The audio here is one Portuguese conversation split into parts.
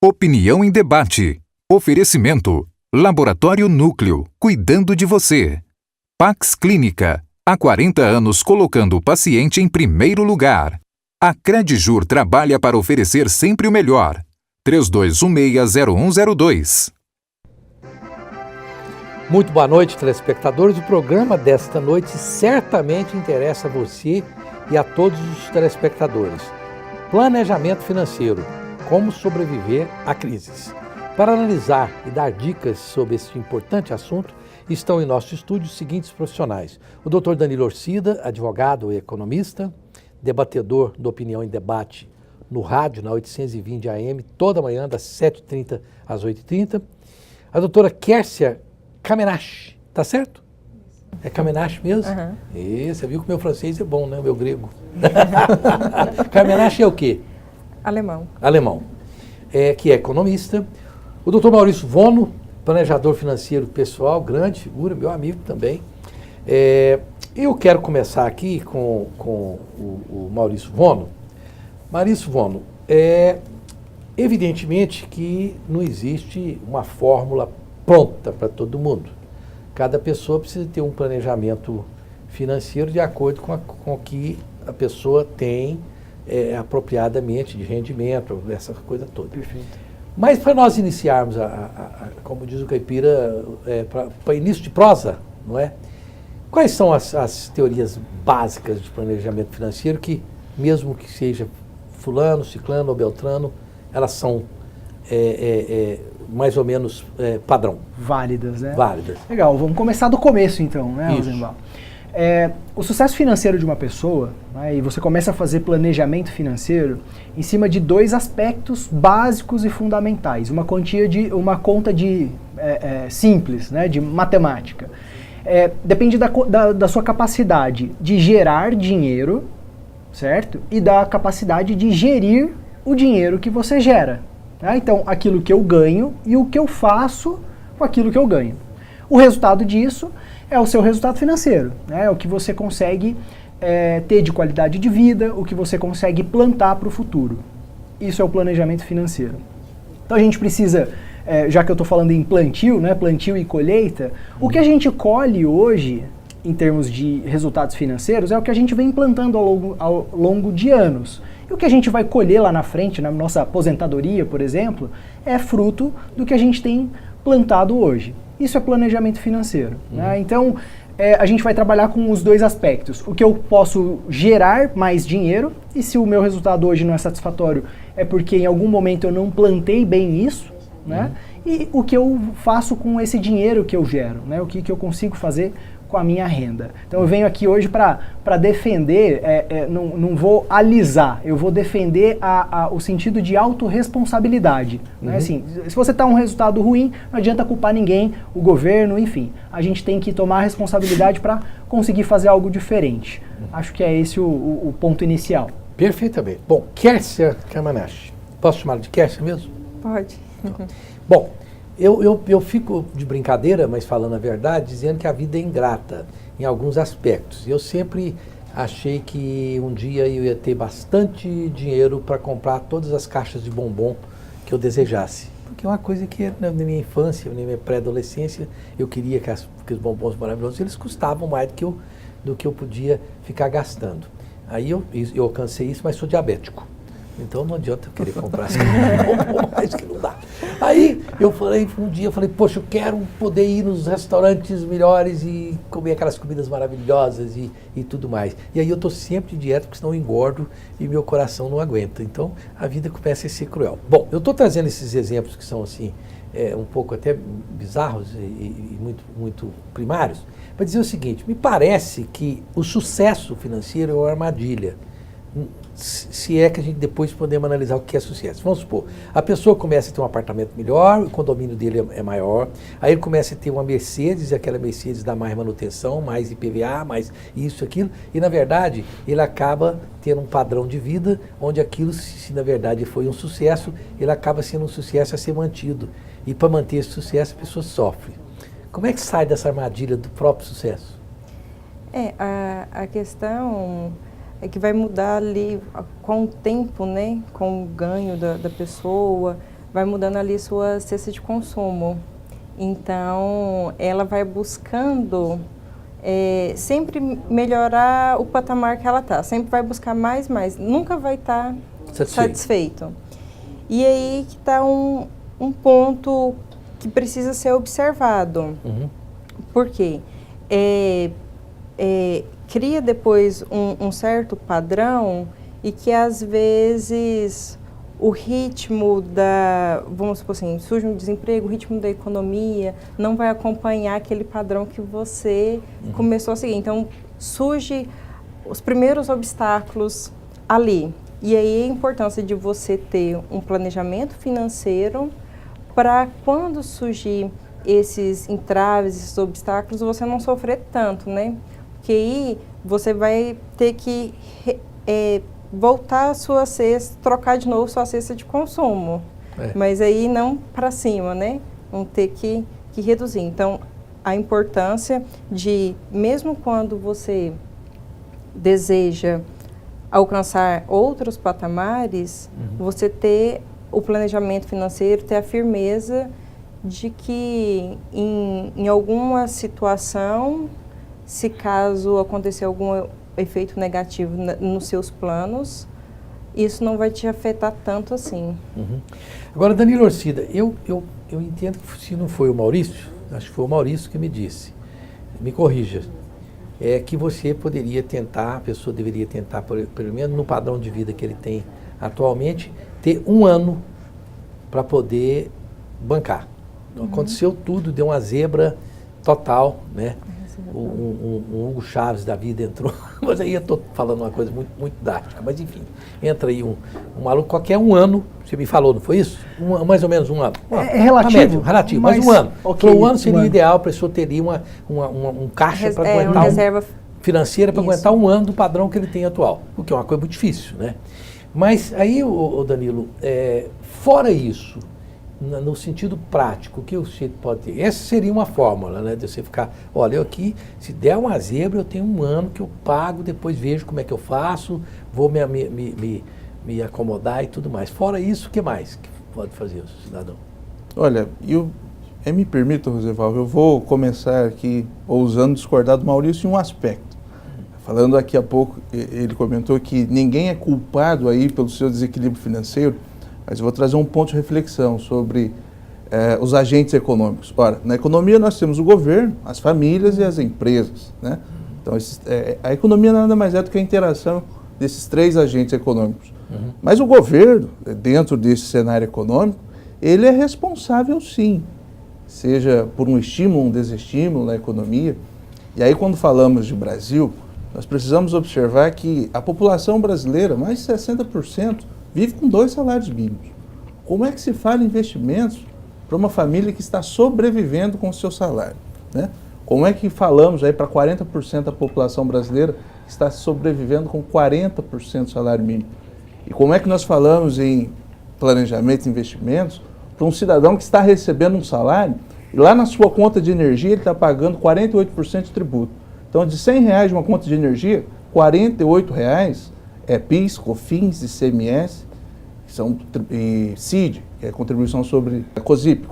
Opinião em debate. Oferecimento. Laboratório Núcleo, cuidando de você. Pax Clínica, há 40 anos colocando o paciente em primeiro lugar. A Credjur trabalha para oferecer sempre o melhor. 3216-0102. Muito boa noite, telespectadores. O programa desta noite certamente interessa a você e a todos os telespectadores. Planejamento financeiro. Como sobreviver a crises. Para analisar e dar dicas sobre esse importante assunto, estão em nosso estúdio os seguintes profissionais. O Dr. Danilo Orcida, advogado e economista, debatedor do Opinião em Debate no rádio, na 820 AM, toda manhã, das 7h30 às 8h30. A doutora Kércia Kamenash, tá certo? É Kamenash mesmo? Uhum. Você viu que o meu francês é bom, né? O meu grego. Kamenash é o quê? Alemão. Que é economista. O doutor Maurício Vono, planejador financeiro pessoal, grande figura, meu amigo também. Eu quero começar aqui com o Maurício Vono. Maurício Vono, evidentemente que não existe uma fórmula pronta para todo mundo. Cada pessoa precisa ter um planejamento financeiro de acordo com o que a pessoa tem apropriadamente de rendimento, essa coisa toda. Perfeito. Mas para nós iniciarmos, como diz o caipira, para início de prosa, não é? Quais são as teorias básicas de planejamento financeiro que, mesmo que seja fulano, ciclano ou beltrano, elas são mais ou menos padrão? Válidas, né? Válidas. Legal, vamos começar do começo então, né, Isso. Rosenbaum? O sucesso financeiro de uma pessoa, né, e você começa a fazer planejamento financeiro em cima de dois aspectos básicos e fundamentais. Uma conta de simples, né, de matemática. Depende da sua capacidade de gerar dinheiro, certo? E da capacidade de gerir o dinheiro que você gera. Né? Então, aquilo que eu ganho e o que eu faço com aquilo que eu ganho. O resultado disso é o seu resultado financeiro, né? É o que você consegue ter de qualidade de vida, o que você consegue plantar para o futuro. Isso é o planejamento financeiro. Então a gente precisa, já que eu estou falando em plantio, né, plantio e colheita, o que a gente colhe hoje, em termos de resultados financeiros, é o que a gente vem plantando ao longo de anos. E o que a gente vai colher lá na frente, na nossa aposentadoria, por exemplo, é fruto do que a gente tem plantado hoje. Isso é planejamento financeiro. Né? Então, a gente vai trabalhar com os dois aspectos. O que eu posso gerar mais dinheiro, e se o meu resultado hoje não é satisfatório, é porque em algum momento eu não plantei bem isso, né? E o que eu faço com esse dinheiro que eu gero, né? O que eu consigo fazer com a minha renda. Então eu venho aqui hoje para defender, não vou alisar, eu vou defender o sentido de autorresponsabilidade. Né? Assim, se você está um resultado ruim, não adianta culpar ninguém, o governo, enfim. A gente tem que tomar a responsabilidade para conseguir fazer algo diferente. Acho que é esse o ponto inicial. Perfeitamente. Bom, Kércia Kamenash. Posso chamar de Kércia mesmo? Pode. Bom, eu fico de brincadeira, mas falando a verdade, dizendo que a vida é ingrata em alguns aspectos. Eu sempre achei que um dia eu ia ter bastante dinheiro para comprar todas as caixas de bombom que eu desejasse. Porque é uma coisa que na minha infância, na minha pré-adolescência, eu queria que os bombons maravilhosos, eles custavam mais do que eu podia ficar gastando. Aí eu alcancei isso, mas sou diabético. Então não adianta eu querer comprar as bombom mais que não dá. Aí eu falei, poxa, eu quero poder ir nos restaurantes melhores e comer aquelas comidas maravilhosas e tudo mais. E aí eu estou sempre de dieta, porque senão eu engordo e meu coração não aguenta. Então a vida começa a ser cruel. Bom, eu estou trazendo esses exemplos que são assim, um pouco até bizarros e muito, muito primários, para dizer o seguinte: me parece que o sucesso financeiro é uma armadilha. Se é que a gente depois podemos analisar o que é sucesso. Vamos supor, a pessoa começa a ter um apartamento melhor, o condomínio dele é maior, aí ele começa a ter uma Mercedes, e aquela Mercedes dá mais manutenção, mais IPVA, mais isso, aquilo, e na verdade ele acaba tendo um padrão de vida onde aquilo, se na verdade foi um sucesso, ele acaba sendo um sucesso a ser mantido. E para manter esse sucesso a pessoa sofre. Como é que sai dessa armadilha do próprio sucesso? A questão é que vai mudar ali com o tempo, né? Com o ganho da pessoa, vai mudando ali sua cesta de consumo. Então, ela vai buscando sempre melhorar o patamar que ela está. Sempre vai buscar mais, nunca vai estar satisfeito. E aí que está um ponto que precisa ser observado. Por quê? Cria depois um certo padrão e que às vezes o ritmo vamos supor assim, surge um desemprego, o ritmo da economia não vai acompanhar aquele padrão que você começou a seguir. Então, surge os primeiros obstáculos ali. E aí a importância de você ter um planejamento financeiro para quando surgir esses entraves, esses obstáculos, você não sofrer tanto, né? Porque aí você vai ter que voltar a sua cesta, trocar de novo sua cesta de consumo. Mas aí não para cima, né? Vão ter que reduzir. Então, a importância de, mesmo quando você deseja alcançar outros patamares, você ter o planejamento financeiro, ter a firmeza de que em alguma situação, se caso acontecer algum efeito negativo nos seus planos, isso não vai te afetar tanto assim. Agora, Danilo Orcida, eu entendo que se não foi o Maurício, acho que foi o Maurício que me disse, me corrija, que você poderia tentar, a pessoa deveria tentar, pelo menos no padrão de vida que ele tem atualmente, ter 1 ano para poder bancar. Então, aconteceu tudo, deu uma zebra total, né? Um Hugo Chaves da vida entrou, mas aí eu estou falando uma coisa muito, muito didática, mas enfim, entra aí um maluco, qualquer 1 ano, você me falou, não foi isso? Mais ou menos 1 ano. É relativo. Relativo, mas 1 ano. Okay, o ano seria ideal, a pessoa teria um caixa para aguentar, uma reserva financeira para aguentar 1 ano do padrão que ele tem atual, o que é uma coisa muito difícil, né? Mas aí, o Danilo, fora isso, no sentido prático, o que você pode ter? Essa seria uma fórmula, né? De você ficar, olha, eu aqui, se der uma zebra, eu tenho 1 ano que eu pago, depois vejo como é que eu faço, vou me acomodar e tudo mais. Fora isso, o que mais que pode fazer o cidadão? Olha, me permita, Roseval, eu vou começar aqui ousando discordar do Maurício em um aspecto. Falando daqui a pouco, ele comentou que ninguém é culpado aí pelo seu desequilíbrio financeiro, mas eu vou trazer um ponto de reflexão sobre os agentes econômicos. Ora, na economia nós temos o governo, as famílias e as empresas, né? Então, a economia nada mais é do que a interação desses 3 agentes econômicos. Mas o governo, dentro desse cenário econômico, ele é responsável sim, seja por um estímulo, um desestímulo na economia. E aí, quando falamos de Brasil, nós precisamos observar que a população brasileira, mais de 60%, vive com 2 salários mínimos. Como é que se fala em investimentos para uma família que está sobrevivendo com o seu salário, né? Como é que falamos aí para 40% da população brasileira que está sobrevivendo com 40% do salário mínimo? E como é que nós falamos em planejamento e investimentos para um cidadão que está recebendo um salário e lá na sua conta de energia ele está pagando 48% de tributo? Então, de R$100 de uma conta de energia, R$48 é PIS, COFINS, ICMS, que são CID, que é contribuição sobre a COSIP,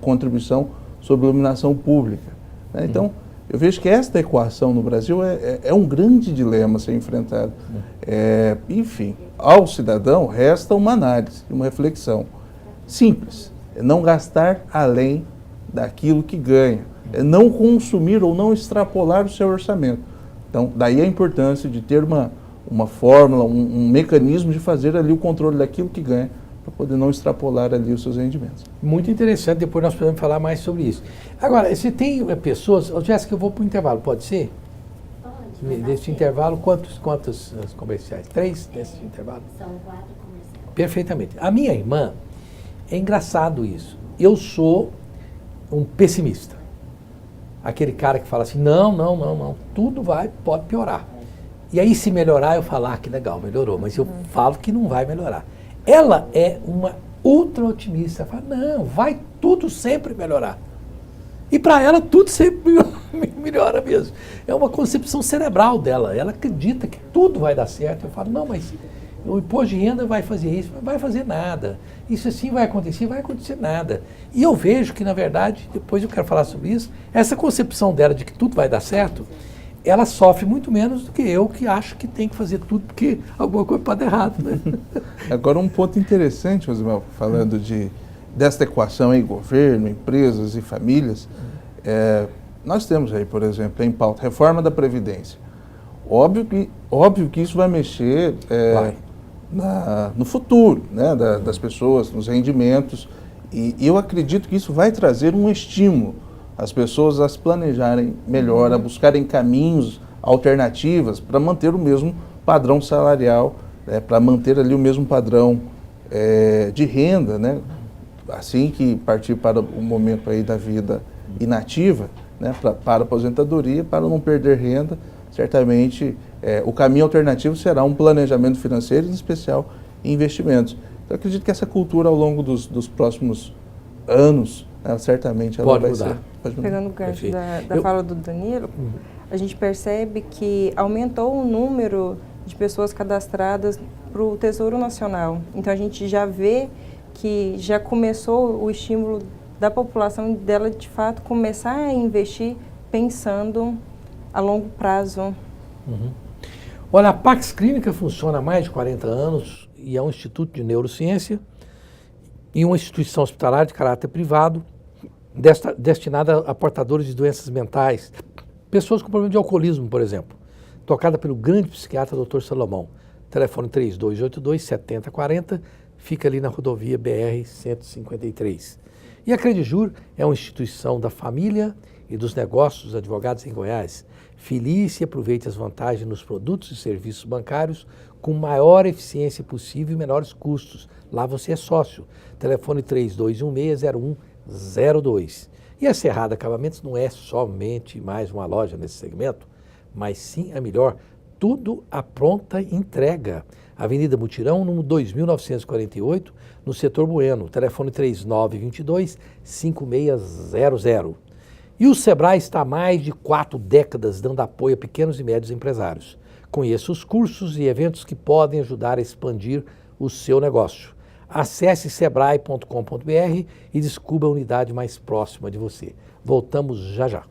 contribuição sobre iluminação pública, né? Então, eu vejo que esta equação no Brasil é um grande dilema a ser enfrentado. Enfim, ao cidadão resta uma análise, uma reflexão simples, é não gastar além daquilo que ganha, é não consumir ou não extrapolar o seu orçamento. Então, daí a importância de ter uma fórmula, um mecanismo de fazer ali o controle daquilo que ganha, para poder não extrapolar ali os seus rendimentos. Muito interessante, depois nós podemos falar mais sobre isso. Agora, se tem pessoas... Jéssica, eu vou para o intervalo, pode ser? Pode. Desse intervalo, quantos comerciais? 3 nesse intervalo? São 4 comerciais. Perfeitamente. A minha irmã, é engraçado isso, eu sou um pessimista. Aquele cara que fala assim, não, tudo pode piorar. E aí, se melhorar, eu falo, que legal, melhorou, mas eu falo que não vai melhorar. Ela é uma ultra otimista, fala, não, vai tudo sempre melhorar. E para ela, tudo sempre melhora mesmo. É uma concepção cerebral dela, ela acredita que tudo vai dar certo. Eu falo, não, mas o imposto de renda vai fazer isso, não vai fazer nada. Isso assim vai acontecer nada. E eu vejo que, na verdade, depois eu quero falar sobre isso, essa concepção dela de que tudo vai dar certo, ela sofre muito menos do que eu, que acho que tem que fazer tudo porque alguma coisa pode dar errado, né? Agora, um ponto interessante, Rosimar, falando desta equação aí, governo, empresas e famílias, nós temos aí, por exemplo, em pauta, reforma da Previdência. Óbvio que isso vai mexer no futuro, né, das pessoas, nos rendimentos, e eu acredito que isso vai trazer um estímulo às pessoas a se planejarem melhor, a buscarem caminhos, alternativas para manter o mesmo padrão salarial, para manter ali o mesmo padrão de renda, né, assim que partir para o momento aí da vida inativa, né, para a aposentadoria, para não perder renda. Certamente o caminho alternativo será um planejamento financeiro, em especial investimentos. Então, eu acredito que essa cultura ao longo dos próximos anos, certamente ela pode vai mudar. Pode mudar. Pegando o gancho da fala do Danilo, a gente percebe que aumentou o número de pessoas cadastradas para o Tesouro Nacional. Então, a gente já vê que já começou o estímulo da população dela, de fato, começar a investir pensando a longo prazo. Olha, a Pax Clínica funciona há mais de 40 anos e é um instituto de neurociência e uma instituição hospitalar de caráter privado destinada a portadores de doenças mentais, pessoas com problema de alcoolismo, por exemplo, tocada pelo grande psiquiatra Dr. Salomão. Telefone 3282-7040, fica ali na rodovia BR-153. E a Credijur é uma instituição da família e dos negócios dos advogados em Goiás. Filie-se e aproveite as vantagens nos produtos e serviços bancários com maior eficiência possível e menores custos. Lá você é sócio. Telefone 3216-0102. E a Cerrado Acabamentos não é somente mais uma loja nesse segmento, mas sim a melhor. Tudo à pronta entrega. Avenida Mutirão, número 2948, no setor Bueno. Telefone 3922-5600. E o Sebrae está há mais de 4 décadas dando apoio a pequenos e médios empresários. Conheça os cursos e eventos que podem ajudar a expandir o seu negócio. Acesse sebrae.com.br e descubra a unidade mais próxima de você. Voltamos já já.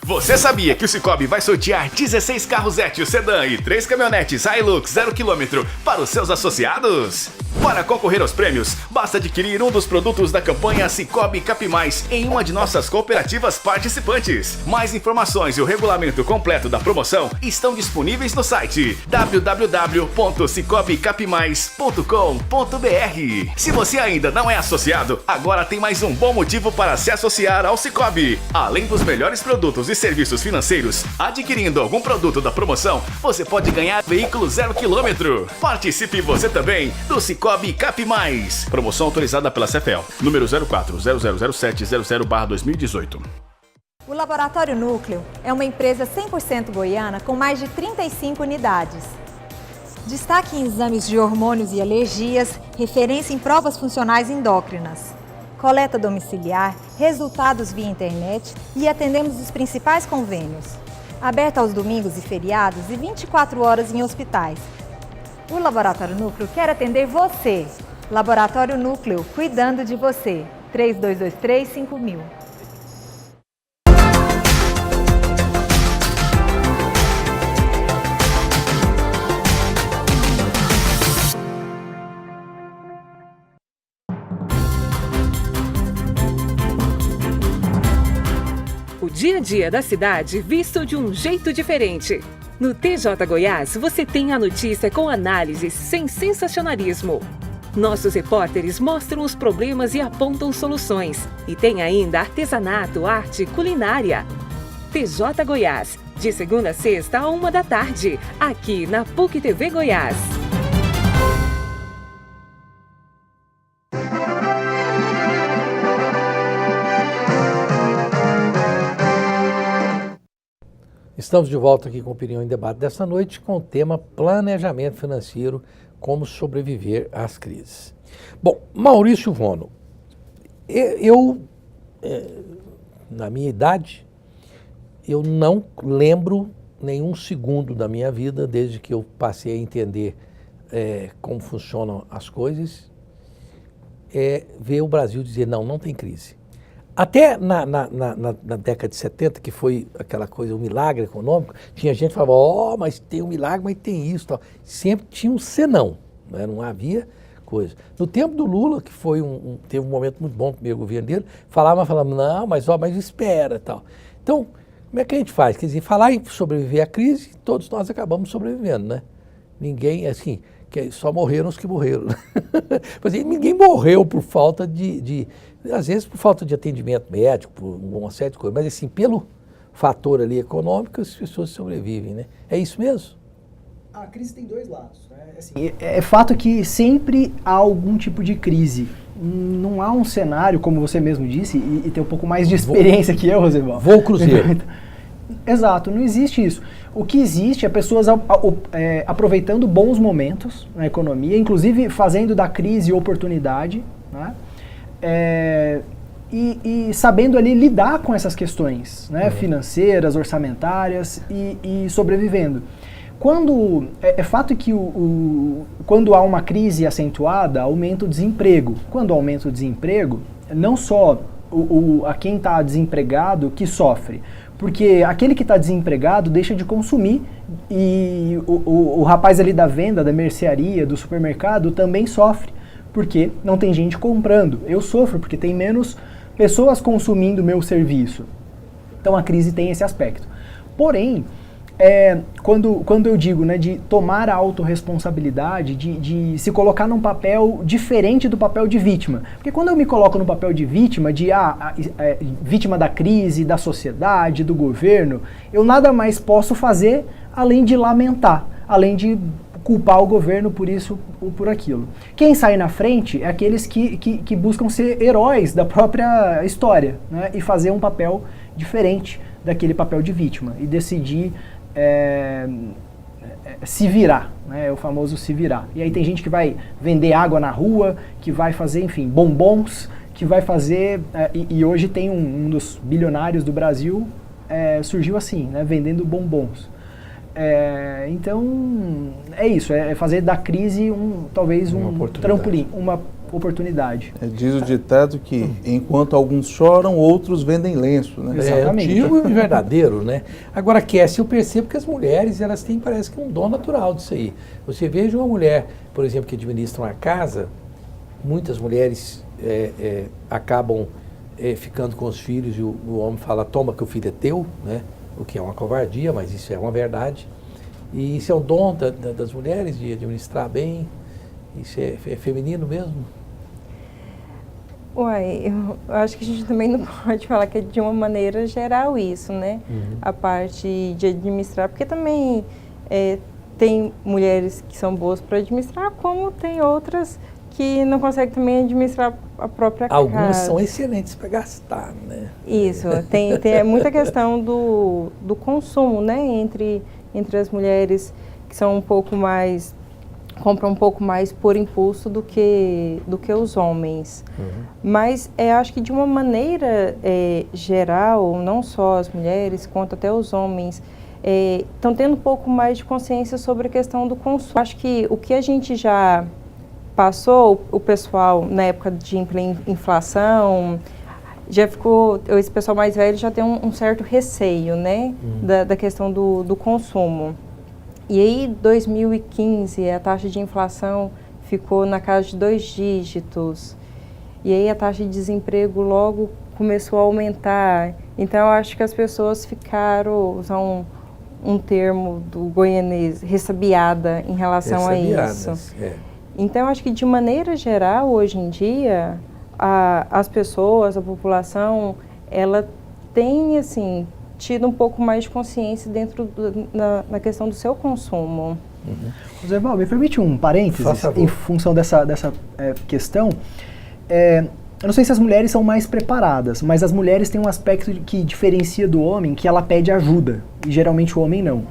Você sabia que o Sicoob vai sortear 16 carros Etios Sedã e 3 caminhonetes Hilux 0 km para os seus associados? Para concorrer aos prêmios, basta adquirir um dos produtos da campanha Sicoob Capimais em uma de nossas cooperativas participantes. Mais informações e o regulamento completo da promoção estão disponíveis no site www.sicobcapimais.com.br. Se você ainda não é associado, agora tem mais um bom motivo para se associar ao Sicoob. Além dos melhores produtos e serviços financeiros, adquirindo algum produto da promoção, você pode ganhar veículo 0 km. Participe você também do Sicoob Capimais. Promoção autorizada pela CEFEL, número 04-00700/2018. O Laboratório Núcleo é uma empresa 100% goiana com mais de 35 unidades. Destaque em exames de hormônios e alergias, referência em provas funcionais endócrinas. Coleta domiciliar, resultados via internet e atendemos os principais convênios. Aberto aos domingos e feriados e 24 horas em hospitais. O Laboratório Núcleo quer atender você. Laboratório Núcleo, cuidando de você. 3223-5000. O dia a dia da cidade visto de um jeito diferente. No TJ Goiás, você tem a notícia com análises sem sensacionalismo. Nossos repórteres mostram os problemas e apontam soluções. E tem ainda artesanato, arte e culinária. TJ Goiás, de segunda a sexta à 1 da tarde, aqui na PUC TV Goiás. Estamos de volta aqui com Opinião em Debate desta noite com o tema Planejamento Financeiro, como sobreviver às crises. Bom, Maurício Vono, eu na minha idade, eu não lembro nenhum segundo da minha vida, desde que eu passei a entender como funcionam as coisas, ver o Brasil dizer, não tem crise. Até na década de 70, que foi aquela coisa, o milagre econômico, tinha gente que falava, mas tem um milagre, mas tem isso. Tal. Sempre tinha um senão, né? Não havia coisa. No tempo do Lula, que foi teve um momento muito bom no primeiro governo dele, falava, não, mas espera. Tal. Então, como é que a gente faz? Quer dizer, falar em sobreviver à crise, todos nós acabamos sobrevivendo, né? Ninguém, assim, só morreram os que morreram. Mas ninguém morreu por falta às vezes por falta de atendimento médico, por uma série de coisas, mas assim, pelo fator ali econômico, as pessoas sobrevivem, né? É isso mesmo? A crise tem dois lados, né? Assim, é fato que sempre há algum tipo de crise. Não há um cenário, como você mesmo disse, e tem um pouco mais de experiência que eu, Rosenval. Voo cruzeiro. Exato, não existe isso. O que existe é pessoas aproveitando bons momentos na economia, inclusive fazendo da crise oportunidade, né? E sabendo ali lidar com essas questões, né? Financeiras, orçamentárias e sobrevivendo. Quando é fato que quando há uma crise acentuada, aumenta o desemprego. Quando aumenta o desemprego, não só a quem está desempregado que sofre, porque aquele que está desempregado deixa de consumir e o rapaz ali da venda, da mercearia, do supermercado também sofre, porque não tem gente comprando. Eu sofro porque tem menos pessoas consumindo meu serviço. Então a crise tem esse aspecto. Porém, quando eu digo, né, de tomar a autorresponsabilidade, de se colocar num papel diferente do papel de vítima. Porque quando eu me coloco no papel de vítima, vítima da crise, da sociedade, do governo, eu nada mais posso fazer além de lamentar, além de culpar o governo por isso ou por aquilo. Quem sai na frente é aqueles que buscam ser heróis da própria história, né, e fazer um papel diferente daquele papel de vítima e decidir se virar, né? É o famoso se virar. E aí tem gente que vai vender água na rua, que vai fazer, enfim, bombons, que vai fazer... E hoje tem um dos bilionários do Brasil, surgiu assim, né? Vendendo bombons. Então, é isso, é fazer da crise talvez um trampolim, uma oportunidade. Diz o ditado que enquanto alguns choram, outros vendem lenço, né? Exatamente. Antigo e verdadeiro, né? Agora, Cassie, eu percebo que as mulheres, elas têm, parece que um dom natural disso aí. Você veja uma mulher, por exemplo, que administra uma casa, muitas mulheres acabam ficando com os filhos e o homem fala, toma que o filho é teu, né? O que é uma covardia, mas isso é uma verdade. E isso é um dom das mulheres de administrar bem. Isso é feminino mesmo? Uai, eu acho que a gente também não pode falar que é de uma maneira geral isso, né? A parte de administrar, porque também tem mulheres que são boas para administrar, como tem outras que não conseguem também administrar a própria casa. Algumas são excelentes para gastar, né? Isso, tem muita questão do consumo, né? Entre as mulheres que são um pouco mais... compram um pouco mais por impulso do que os homens. Mas acho que de uma maneira geral, não só as mulheres, quanto até os homens, estão tendo um pouco mais de consciência sobre a questão do consumo. Acho que o que a gente já passou, o pessoal na época de inflação, já ficou, esse pessoal mais velho já tem um certo receio, né, da questão do consumo. E aí, 2015, a taxa de inflação ficou na casa de 2 dígitos. E aí, a taxa de desemprego logo começou a aumentar. Então, eu acho que as pessoas ficaram, usar um termo do goianês, ressabiada em relação a isso. Então, eu acho que, de maneira geral, hoje em dia, as pessoas, a população, ela tem, assim... tido um pouco mais de consciência dentro na questão do seu consumo. José Val, me permite um parênteses em função dessa questão. Eu não sei se as mulheres são mais preparadas, mas as mulheres têm um aspecto que diferencia do homem, que ela pede ajuda, e geralmente o homem não.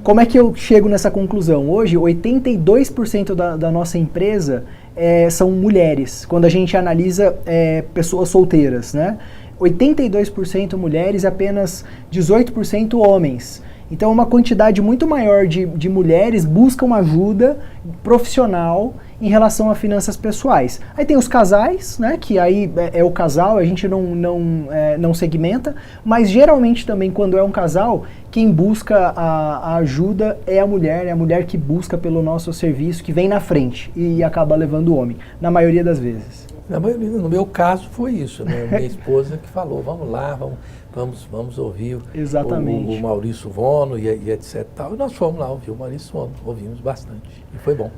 Como é que eu chego nessa conclusão? Hoje, 82% da nossa empresa são mulheres, quando a gente analisa pessoas solteiras, né? 82% mulheres e apenas 18% homens. Então, uma quantidade muito maior de mulheres buscam ajuda profissional em relação a finanças pessoais. Aí tem os casais, né, que aí é o casal, a gente não segmenta, mas geralmente também quando é um casal, quem busca a ajuda é a mulher que busca pelo nosso serviço, que vem na frente e acaba levando o homem, na maioria das vezes. No meu caso foi isso, né? Minha esposa que falou, vamos lá, vamos ouvir o Maurício Vono e etc. Tal. E nós fomos lá ouvir o Maurício Vono, ouvimos bastante e foi bom.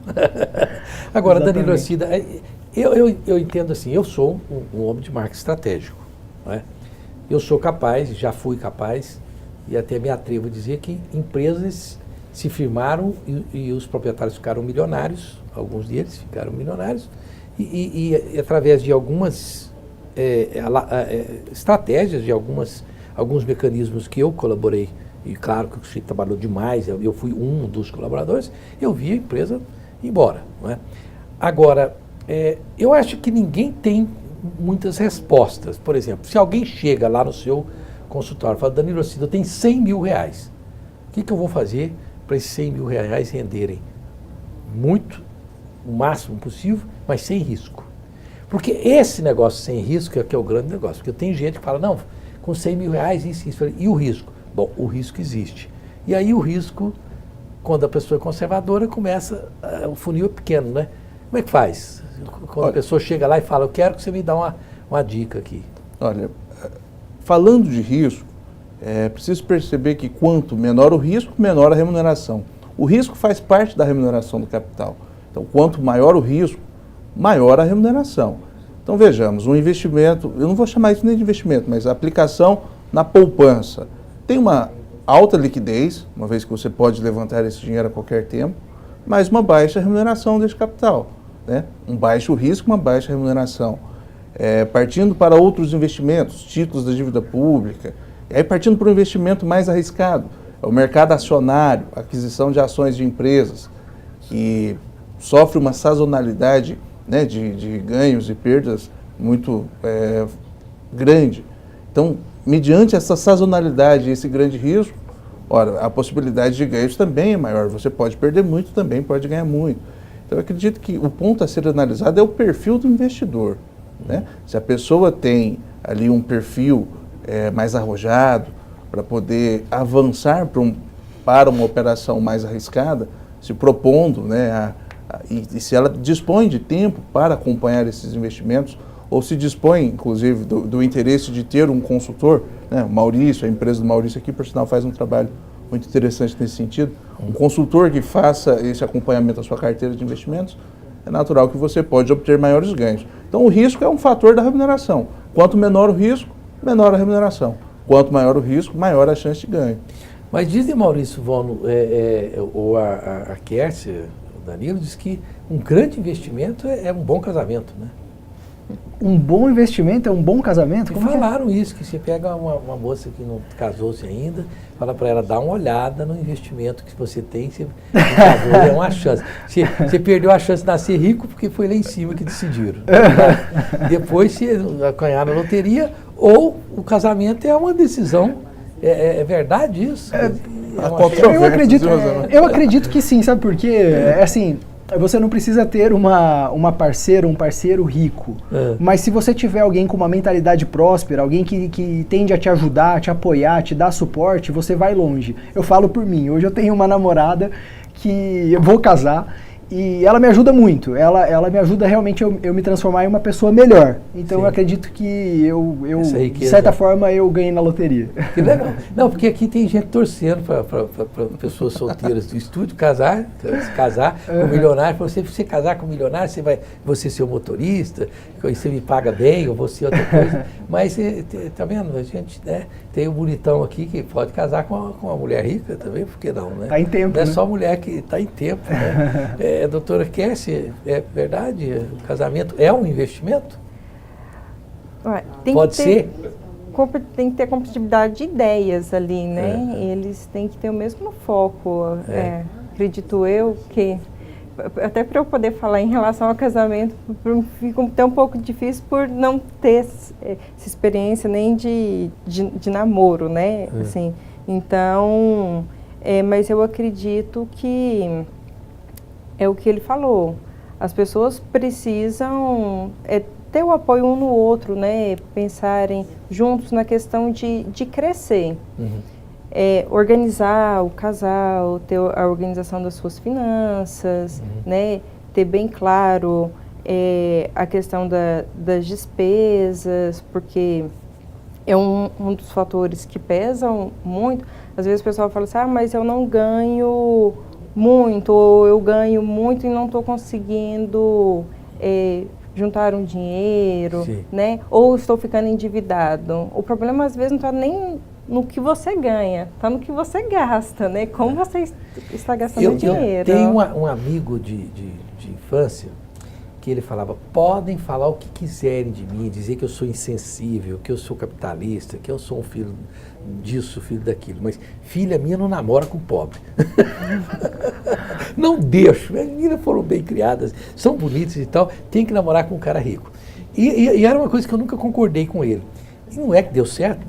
Agora, Danilo Arcida, eu entendo assim, eu sou um homem de marketing estratégico, não é? Eu sou capaz, já fui capaz, e até me atrevo a dizer que empresas se firmaram e os proprietários ficaram milionários, alguns deles ficaram milionários, e através de algumas estratégias, de alguns mecanismos que eu colaborei, e claro que o Chico trabalhou demais, eu fui um dos colaboradores, eu vi a empresa ir embora. Não é? Agora, eu acho que ninguém tem muitas respostas. Por exemplo, se alguém chega lá no seu consultório e fala, Danilo Arcida, eu tenho 100 mil reais, o que eu vou fazer para esses 100 mil reais renderem muito, o máximo possível, mas sem risco? Porque esse negócio sem risco é que é o grande negócio. Porque tem gente que fala, não, com 100 mil reais, isso. E o risco? Bom, o risco existe. E aí o risco, quando a pessoa é conservadora, começa, o funil é pequeno, né? Como é que faz? Quando a pessoa chega lá e fala, eu quero que você me dê uma dica aqui. Olha, falando de risco, é preciso perceber que quanto menor o risco, menor a remuneração. O risco faz parte da remuneração do capital. Então, quanto maior o risco, maior a remuneração. Então, vejamos, um investimento, eu não vou chamar isso nem de investimento, mas a aplicação na poupança. Tem uma alta liquidez, uma vez que você pode levantar esse dinheiro a qualquer tempo, mas uma baixa remuneração desse capital. Né? Um baixo risco, uma baixa remuneração. Partindo para outros investimentos, títulos da dívida pública, e aí partindo para um investimento mais arriscado, é o mercado acionário, aquisição de ações de empresas, que sofre uma sazonalidade, né, de ganhos e perdas muito grande. Então, mediante essa sazonalidade e esse grande risco, ora, a possibilidade de ganhos também é maior. Você pode perder muito, também pode ganhar muito. Então, eu acredito que o ponto a ser analisado é o perfil do investidor. Né? Se a pessoa tem ali um perfil mais arrojado para poder avançar para uma operação mais arriscada, se propondo, né, e se ela dispõe de tempo para acompanhar esses investimentos, ou se dispõe, inclusive, do interesse de ter um consultor, né, o Maurício, a empresa do Maurício aqui, por sinal, faz um trabalho muito interessante nesse sentido, um consultor que faça esse acompanhamento da sua carteira de investimentos, é natural que você pode obter maiores ganhos. Então, o risco é um fator da remuneração. Quanto menor o risco, menor a remuneração. Quanto maior o risco, maior a chance de ganho. Mas dizem, Maurício Vono, ou a Kércia, o Danilo, diz que um grande investimento é um bom casamento, né? Um bom investimento é um bom casamento? Como falaram isso, que você pega uma moça que não casou-se ainda, fala para ela dar uma olhada no investimento que você tem, você casou, é uma chance. Você perdeu a chance de nascer rico porque foi lá em cima que decidiram. Depois você ganhar na loteria, ou o casamento é uma decisão. É verdade isso? Eu acredito que sim, sabe por quê? Assim, você não precisa ter uma parceira, um parceiro rico, mas se você tiver alguém com uma mentalidade próspera, alguém que tende a te ajudar, te apoiar, te dar suporte, você vai longe. Eu falo por mim, hoje eu tenho uma namorada que eu vou casar e ela me ajuda muito, ela me ajuda realmente eu me transformar em uma pessoa melhor. Então, sim, eu acredito que eu de certa forma, eu ganhei na loteria. Que legal. Não, porque aqui tem gente torcendo para pessoas solteiras do estúdio se casar com milionário. Para você casar com milionário, você ser o motorista, você me paga bem, ou você outra coisa. Mas, tá vendo? A gente, né, tem o bonitão aqui que pode casar com uma mulher rica também, por que não, né? Está em tempo, não é né? só mulher que está em tempo, né? Doutora Kércia, é verdade? O casamento é um investimento? Pode ser? Tem que ter compatibilidade de ideias ali, né? Eles têm que ter o mesmo foco. Acredito eu que até para eu poder falar em relação ao casamento, fica até um pouco difícil por não ter essa experiência nem de namoro, né? Assim, então, mas eu acredito que é o que ele falou. As pessoas precisam ter o apoio um no outro, né? Pensarem juntos na questão de crescer. Organizar o casal, ter a organização das suas finanças, né? Ter bem claro a questão das despesas, porque é um dos fatores que pesam muito. Às vezes o pessoal fala assim, mas eu não ganho muito, ou eu ganho muito e não estou conseguindo juntar um dinheiro, né? Ou estou ficando endividado. O problema às vezes não está nem no que você ganha, está no que você gasta, né? Como você está gastando dinheiro. Eu tenho um amigo de infância que ele falava, podem falar o que quiserem de mim, dizer que eu sou insensível, que eu sou capitalista, que eu sou um filho disso, filho daquilo, mas filha minha não namora com pobre. Não deixo, as meninas foram bem criadas, são bonitas e tal, tem que namorar com um cara rico. E era uma coisa que eu nunca concordei com ele. E não é que deu certo,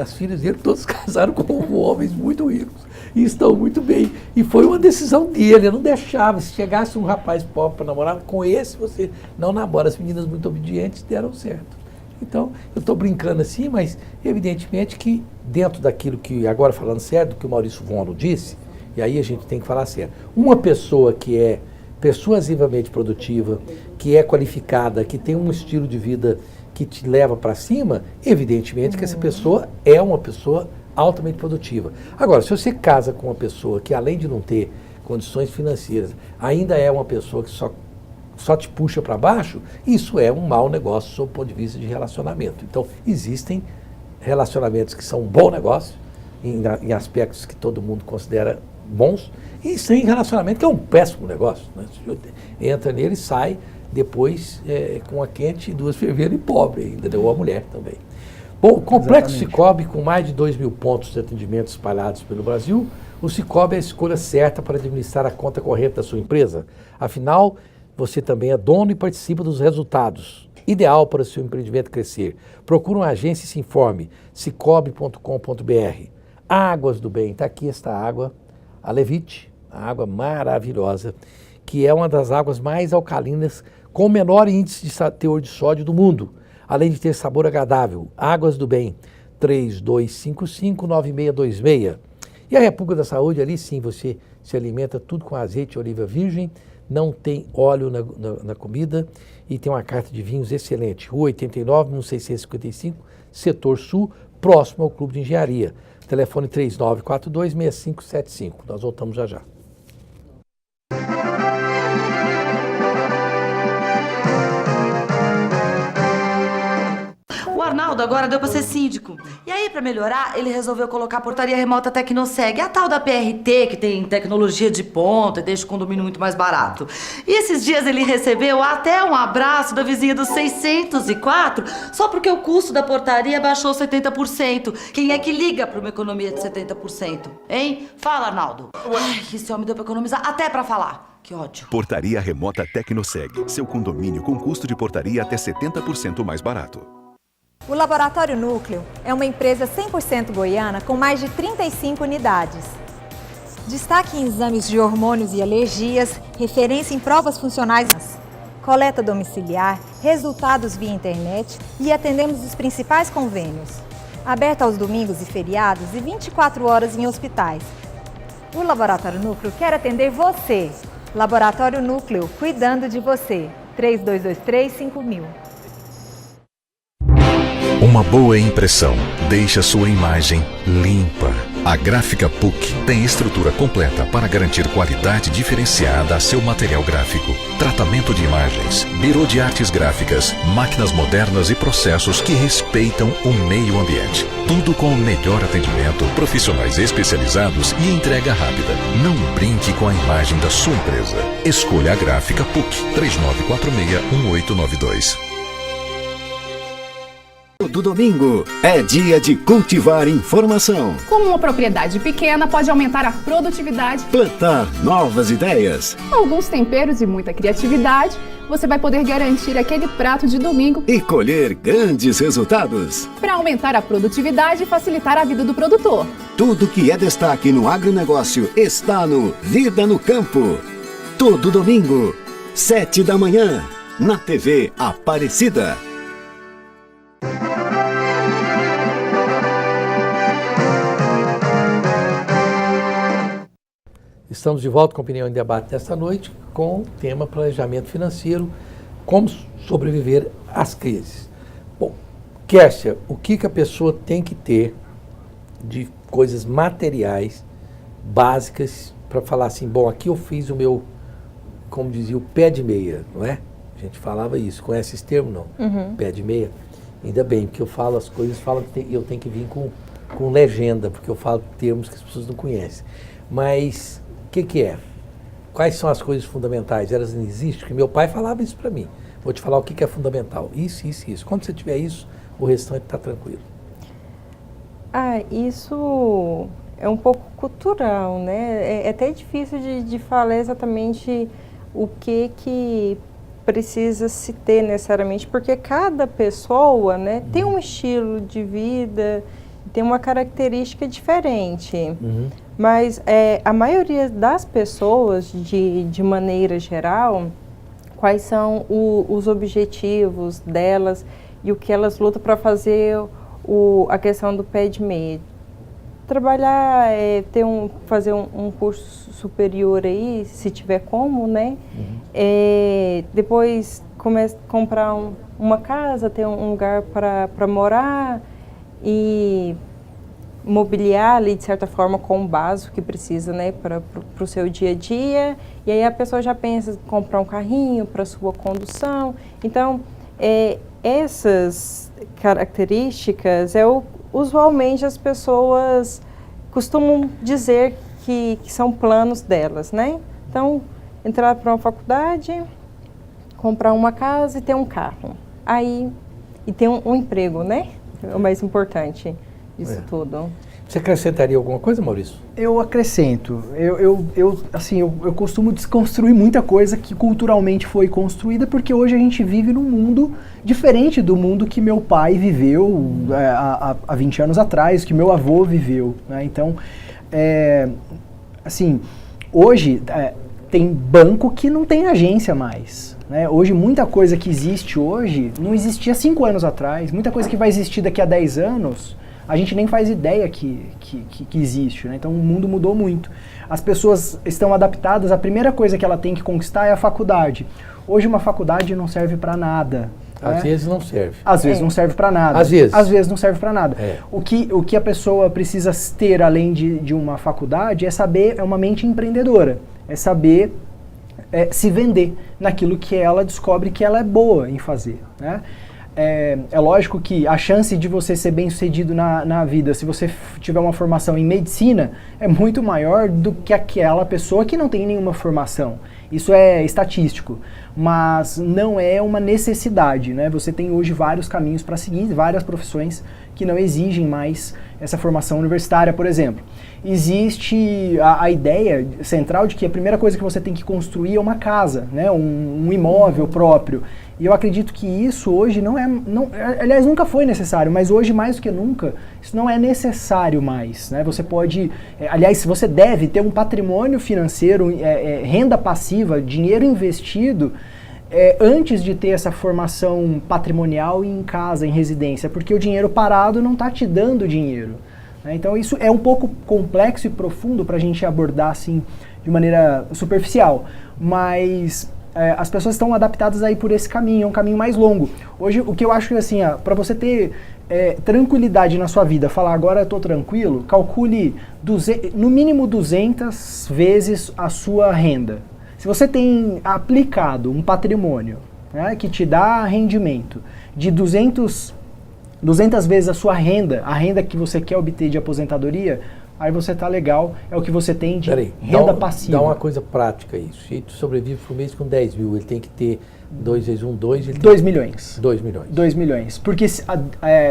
as filhas dele todas casaram com homens muito ricos e estão muito bem. E foi uma decisão dele, eu não deixava. Se chegasse um rapaz pobre para namorar, com esse você não namora. As meninas muito obedientes deram certo. Então, eu estou brincando assim, mas evidentemente que dentro daquilo que, agora falando sério, do que o Maurício Vono disse, e aí a gente tem que falar sério, uma pessoa que é persuasivamente produtiva, que é qualificada, que tem um estilo de vida que te leva para cima, evidentemente que essa pessoa é uma pessoa altamente produtiva. Agora, se você casa com uma pessoa que, além de não ter condições financeiras, ainda é uma pessoa que só te puxa para baixo, isso é um mau negócio sob o ponto de vista de relacionamento. Então, existem relacionamentos que são um bom negócio, em aspectos que todo mundo considera bons, e sem relacionamento que é um péssimo negócio, né? Entra nele e sai depois com a quente e duas fervendo e pobre ainda, ou a mulher também. Bom, o Complexo Cicobi, com mais de 2.000 pontos de atendimento espalhados pelo Brasil, o Cicobi é a escolha certa para administrar a conta corrente da sua empresa. Afinal, você também é dono e participa dos resultados. Ideal para o seu empreendimento crescer. Procure uma agência e se informe. cicobi.com.br. Águas do Bem, está aqui esta água, a Levite, a água maravilhosa, que é uma das águas mais alcalinas, com o menor índice de teor de sódio do mundo, além de ter sabor agradável. Águas do Bem, 3255-9626. E a República da Saúde, ali sim, você se alimenta tudo com azeite de oliva virgem, não tem óleo na comida e tem uma carta de vinhos excelente. Rua 89, 1655, Setor Sul, próximo ao Clube de Engenharia. Telefone 3942-6575. Nós voltamos já já. O Arnaldo agora deu pra ser síndico. E aí, pra melhorar, ele resolveu colocar a portaria remota Tecnoseg, a tal da PRT, que tem tecnologia de ponta e deixa o condomínio muito mais barato. E esses dias ele recebeu até um abraço da vizinha do 604, só porque o custo da portaria baixou 70%. Quem é que liga pra uma economia de 70%? Hein? Fala, Arnaldo. Ai, esse homem deu pra economizar até pra falar. Que ódio. Portaria remota Tecnoseg. Seu condomínio com custo de portaria até 70% mais barato. O Laboratório Núcleo é uma empresa 100% goiana com mais de 35 unidades. Destaque em exames de hormônios e alergias, referência em provas funcionais, coleta domiciliar, resultados via internet e atendemos os principais convênios. Aberto aos domingos e feriados e 24 horas em hospitais. O Laboratório Núcleo quer atender você. Laboratório Núcleo, cuidando de você. 3223-5000. Uma boa impressão deixa sua imagem limpa. A Gráfica PUC tem estrutura completa para garantir qualidade diferenciada a seu material gráfico. Tratamento de imagens, birô de artes gráficas, máquinas modernas e processos que respeitam o meio ambiente. Tudo com o melhor atendimento, profissionais especializados e entrega rápida. Não brinque com a imagem da sua empresa. Escolha a Gráfica PUC 3946-1892. Todo domingo é dia de cultivar informação, Como uma propriedade pequena pode aumentar a produtividade, plantar novas ideias com alguns temperos e muita criatividade, você vai poder garantir aquele prato de domingo e colher grandes resultados. para aumentar a produtividade e facilitar a vida do produtor. Tudo que é destaque no agronegócio está no Vida no Campo. Todo domingo, 7 da manhã, na TV Aparecida. Estamos de volta com Opinião em Debate desta noite com o tema planejamento financeiro, como sobreviver às crises. Bom, Kércia, o que a pessoa tem que ter de coisas materiais básicas para falar assim, bom, aqui eu fiz o meu, como dizia, o pé de meia, não é? A gente falava isso, conhece esse termo não? Pé de meia? Ainda bem, porque eu falo as coisas, falo que eu tenho que vir com legenda, porque eu falo termos que as pessoas não conhecem. Mas o que é? Quais são as coisas fundamentais? Elas não existem? Porque meu pai falava isso para mim. Vou te falar o que é fundamental. Isso, isso, isso. Quando você tiver isso, o restante está tranquilo. Isso é um pouco cultural, né? É até difícil de falar exatamente o que precisa se ter necessariamente, porque cada pessoa, né, tem um estilo de vida, tem uma característica diferente. Mas a maioria das pessoas, de maneira geral, quais são os objetivos delas e o que elas lutam para fazer a questão do pé de meia. Trabalhar, fazer um curso superior aí, se tiver como, né? Depois comprar uma casa, ter um lugar para morar e mobiliar ali, de certa forma, com o básico que precisa, né, para o seu dia a dia. E aí a pessoa já pensa em comprar um carrinho para sua condução. Então, essas características usualmente as pessoas costumam dizer que são planos delas, né? Então, entrar para uma faculdade, comprar uma casa e ter um carro. Aí, e ter um emprego, né? É o mais importante disso tudo. Você acrescentaria alguma coisa, Maurício? Eu acrescento. Eu costumo desconstruir muita coisa que culturalmente foi construída, porque hoje a gente vive num mundo diferente do mundo que meu pai viveu há 20 anos atrás, que meu avô viveu, né? Então, hoje tem banco que não tem agência mais, né? Hoje, muita coisa que existe hoje não existia 5 anos atrás. Muita coisa que vai existir daqui a 10 anos, a gente nem faz ideia que existe, né? Então o mundo mudou muito. As pessoas estão adaptadas, a primeira coisa que ela tem que conquistar é a faculdade. Hoje uma faculdade não serve para nada. Às vezes não serve. Às vezes não serve para nada. Às vezes não serve para nada. O que a pessoa precisa ter além de uma faculdade é uma mente empreendedora. É saber se vender naquilo que ela descobre que ela é boa em fazer, né? É lógico que a chance de você ser bem-sucedido na vida, se você tiver uma formação em medicina, é muito maior do que aquela pessoa que não tem nenhuma formação. Isso é estatístico, mas não é uma necessidade, né? Você tem hoje vários caminhos para seguir, várias profissões que não exigem mais essa formação universitária, por exemplo. Existe a ideia central de que a primeira coisa que você tem que construir é uma casa, né? Um imóvel próprio. E eu acredito que isso hoje aliás, nunca foi necessário, mas hoje mais do que nunca, isso não é necessário mais, né? Você pode, aliás, você deve ter um patrimônio financeiro, renda passiva, dinheiro investido, antes de ter essa formação patrimonial em casa, em residência, porque o dinheiro parado não está te dando dinheiro, né? Então isso é um pouco complexo e profundo para a gente abordar assim de maneira superficial, mas as pessoas estão adaptadas aí por esse caminho, é um caminho mais longo. Hoje, o que eu acho que assim, para você ter tranquilidade na sua vida, falar agora eu estou tranquilo, calcule no mínimo 200 vezes a sua renda. Se você tem aplicado um patrimônio, né, que te dá rendimento de 200 vezes a sua renda, a renda que você quer obter de aposentadoria, aí você tá legal, é o que você tem de Peraí, renda passiva. Dá uma coisa prática aí. O sujeito sobrevive por mês com 10 mil, ele tem que ter 2 vezes 1, 2, ele 2 milhões. 2 milhões. 2 milhões. Porque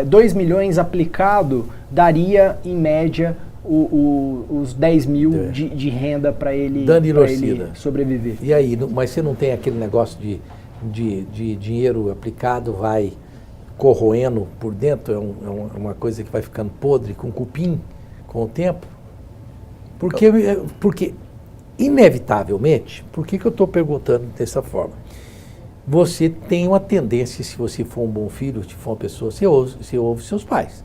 2 milhões aplicado daria, em média, os 10 mil de renda para ele, sobreviver. E aí, mas você não tem aquele negócio de dinheiro aplicado vai corroendo por dentro? É uma coisa que vai ficando podre, com cupim, com o tempo? Porque inevitavelmente, por que eu estou perguntando dessa forma? Você tem uma tendência, se você for um bom filho, se for uma pessoa, você ouve seus pais.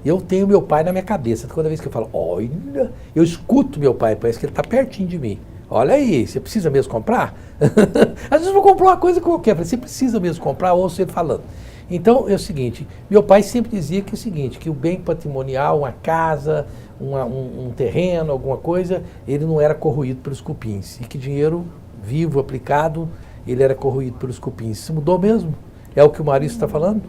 Eu tenho meu pai na minha cabeça. Toda vez que eu falo, olha, eu escuto meu pai, parece que ele está pertinho de mim. Olha aí, você precisa mesmo comprar? Às vezes eu vou comprar uma coisa qualquer, você precisa mesmo comprar, ou você falando. Então é o seguinte, meu pai sempre dizia que é o seguinte, que o bem patrimonial, uma casa, um terreno, alguma coisa, ele não era corroído pelos cupins. E que dinheiro vivo, aplicado, ele era corroído pelos cupins. Isso mudou mesmo? É o que o Maurício está falando?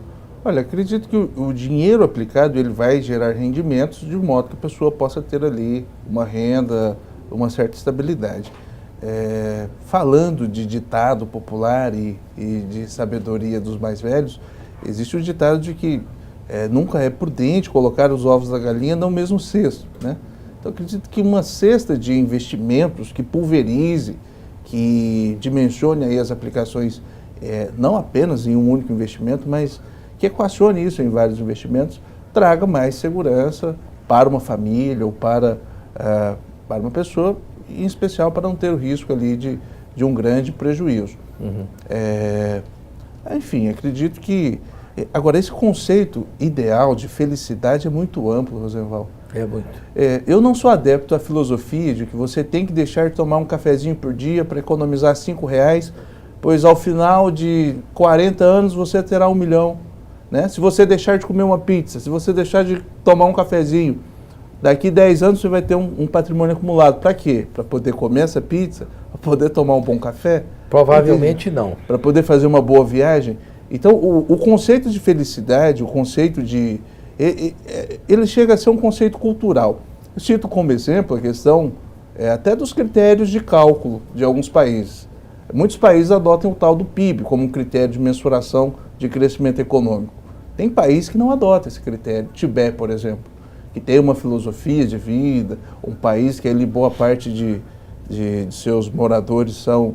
Olha, acredito que o dinheiro aplicado ele vai gerar rendimentos de modo que a pessoa possa ter ali uma renda, uma certa estabilidade. Falando de ditado popular e de sabedoria dos mais velhos, existe o ditado de que nunca é prudente colocar os ovos da galinha no mesmo cesto, né? Então acredito que uma cesta de investimentos que pulverize, que dimensione aí as aplicações não apenas em um único investimento, mas que equacione isso em vários investimentos, traga mais segurança para uma família ou para uma pessoa, em especial para não ter o risco ali de um grande prejuízo. Enfim, acredito que... Agora, esse conceito ideal de felicidade é muito amplo, Rosenval. É muito. Eu não sou adepto à filosofia de que você tem que deixar de tomar um cafezinho por dia para economizar R$5, pois ao final de 40 anos você terá 1 milhão. Né? Se você deixar de comer uma pizza, se você deixar de tomar um cafezinho, daqui 10 anos você vai ter um patrimônio acumulado. Para quê? Para poder comer essa pizza? Para poder tomar um bom café? Provavelmente não. Para poder fazer uma boa viagem? Então, o conceito de felicidade, o conceito de... ele chega a ser um conceito cultural. Eu cito como exemplo a questão até dos critérios de cálculo de alguns países. Muitos países adotam o tal do PIB como um critério de mensuração de crescimento econômico. Tem países que não adotam esse critério. Tibete, por exemplo, que tem uma filosofia de vida, um país que ali boa parte de seus moradores são